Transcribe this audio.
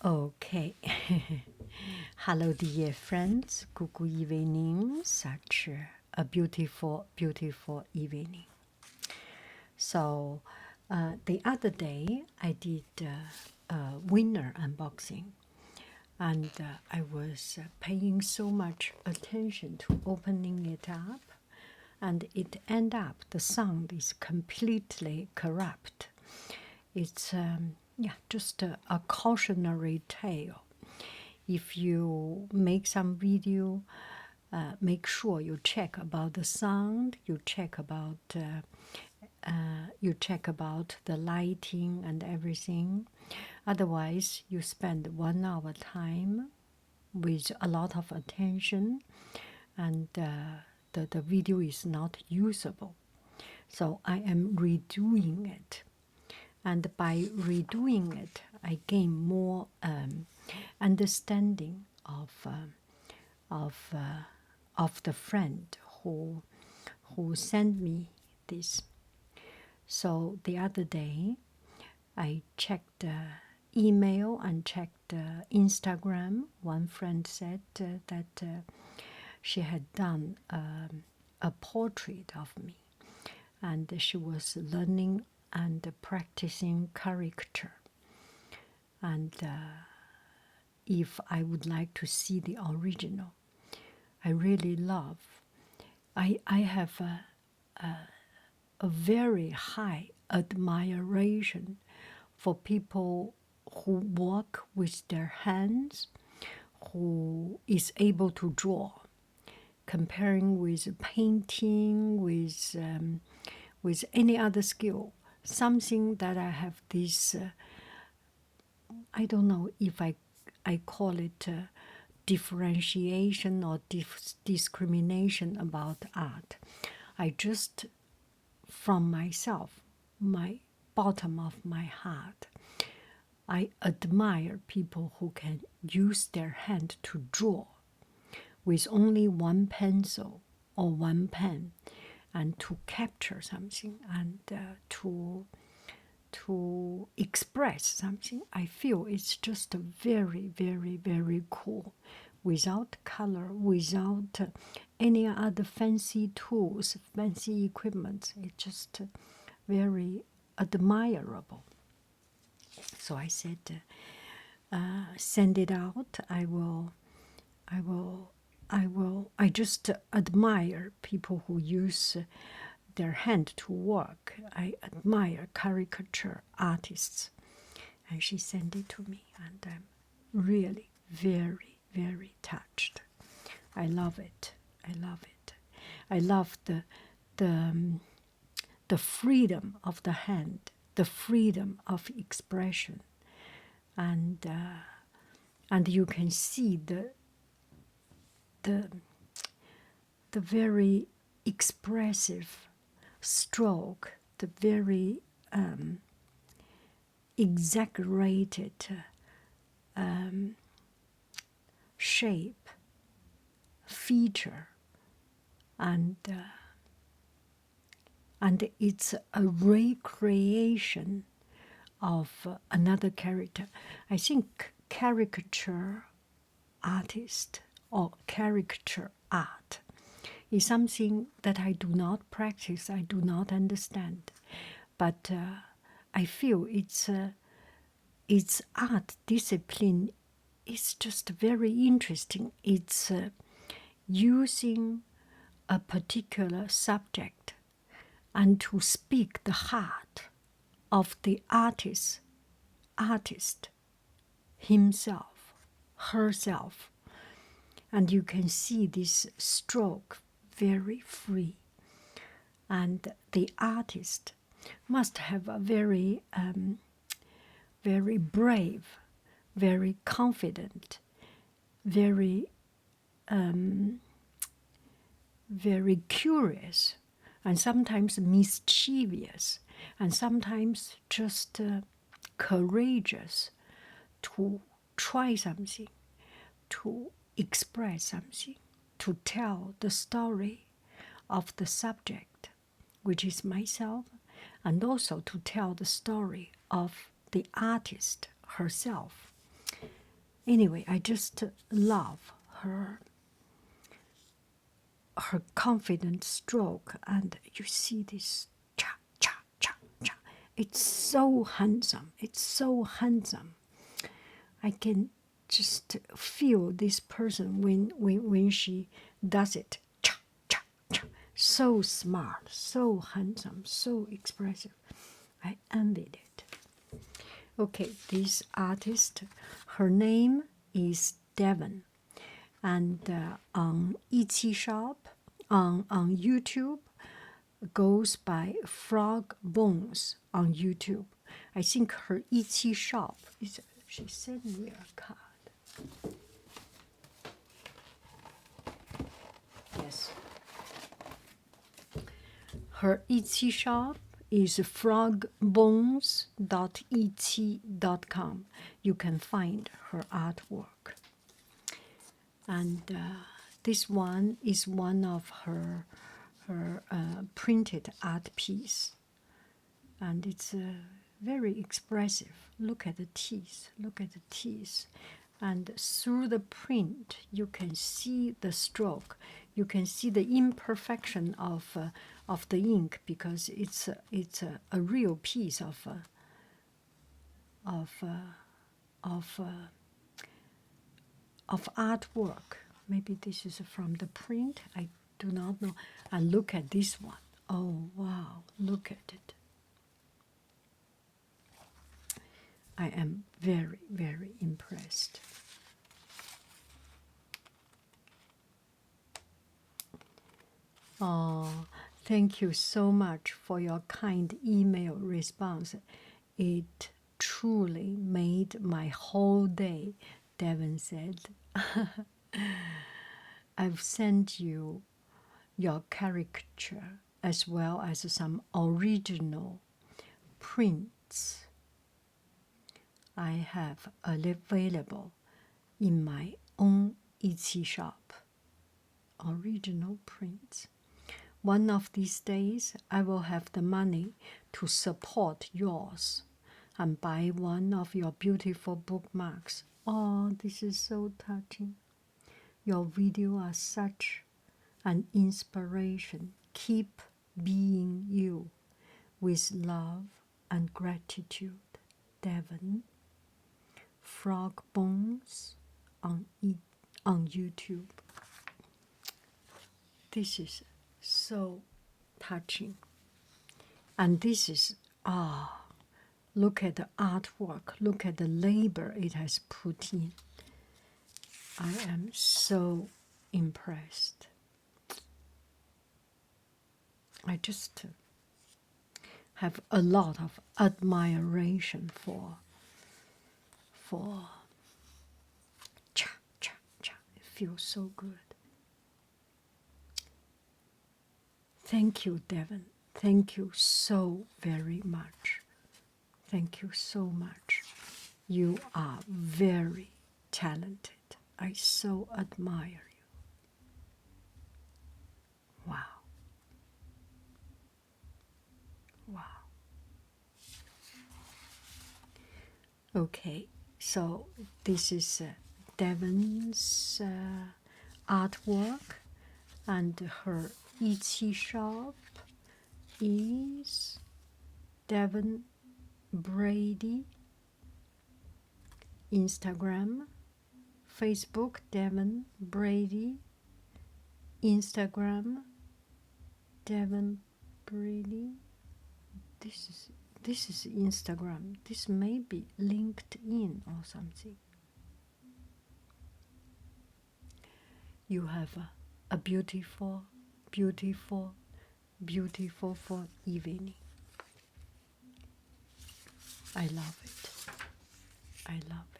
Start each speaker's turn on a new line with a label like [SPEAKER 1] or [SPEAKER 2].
[SPEAKER 1] Okay. Hello, dear friends. Good evening. Such a beautiful, beautiful evening. So, the other day I did a winner unboxing, and I was paying so much attention to opening it up, and it end up the sound is completely corrupt. It's just a cautionary tale. If you make some video, make sure you check about the sound, you check about the lighting and everything. Otherwise, you spend 1 hour time with a lot of attention, and the video is not usable. So I am redoing it, and by redoing it, I gain more understanding of the friend who sent me this. So the other day, I checked email and checked Instagram. One friend said that she had done a portrait of me, and she was learning and practicing Caricture. And if I would like to see the original, I really love. I have a very high admiration for people who work with their hands, who is able to draw, comparing with painting, with any other skill. Something that I have this, I don't know if I call it differentiation or discrimination about art. I just, from myself, my bottom of my heart, I admire people who can use their hand to draw with only one pencil or one pen, and to capture something and to express something. I feel it's just very, very, very cool, without color, without any other fancy tools, fancy equipment. It's just very admirable. So I said, send it out. I just admire people who use their hand to work. I admire caricature artists. And she sent it to me, and I'm really very, very touched. I love it. I love it. I love the freedom of the hand, the freedom of expression, and you can see the very expressive stroke, the very exaggerated shape, feature, and it's a recreation of another character. I think caricature artist or caricature art is something that I do not practice, I do not understand, but I feel its art discipline is just very interesting. It's using a particular subject and to speak the heart of the artist himself, herself. And you can see this stroke very free. And the artist must have a very, very brave, very confident, very, very curious, and sometimes mischievous, and sometimes just courageous to try something, to express something, to tell the story of the subject, which is myself, and also to tell the story of the artist herself. Anyway, I just love her confident stroke, and you see this cha cha cha cha. It's so handsome. It's so handsome. I can just feel this person when she does it. Cha cha cha. So smart, so handsome, so expressive. I envied it. Okay, this artist, her name is Devin, and on Etsy shop, on YouTube, goes by Frog Bones on YouTube. I think her Etsy shop is. She sent me a card. Yes. Her Etsy shop is frogbones.etsy.com. You can find her artwork. And this one is one of her printed art piece. And it's very expressive. Look at the teeth. Look at the teeth. And through the print, you can see the stroke. You can see the imperfection of the ink, because it's a real piece of artwork. Maybe this is from the print. I do not know. And look at this one. Oh wow! Look at it. I am very, very impressed. Oh, thank you so much for your kind email response. It truly made my whole day, Devin said. I've sent you your caricature as well as some original prints I have available in my own Etsy shop. Original prints. One of these days, I will have the money to support yours and buy one of your beautiful bookmarks. Oh, this is so touching. Your videos are such an inspiration. Keep being you with love and gratitude. Devin. Frog Bones on YouTube. This is so touching. And this is, look at the artwork, look at the labor it has put in. I am so impressed. I just have a lot of admiration for cha cha cha. It feels so good. Thank you, Devin. Thank you so very much. Thank you so much. You are very talented. I so admire you. Wow. Wow. Okay, so this is Devin's artwork, and her Etsy shop is Devin Brady. Instagram, Facebook, Devin Brady. Instagram, Devin Brady. This is Instagram. This may be LinkedIn or something. You have a beautiful, beautiful, beautiful evening. I love it. I love it.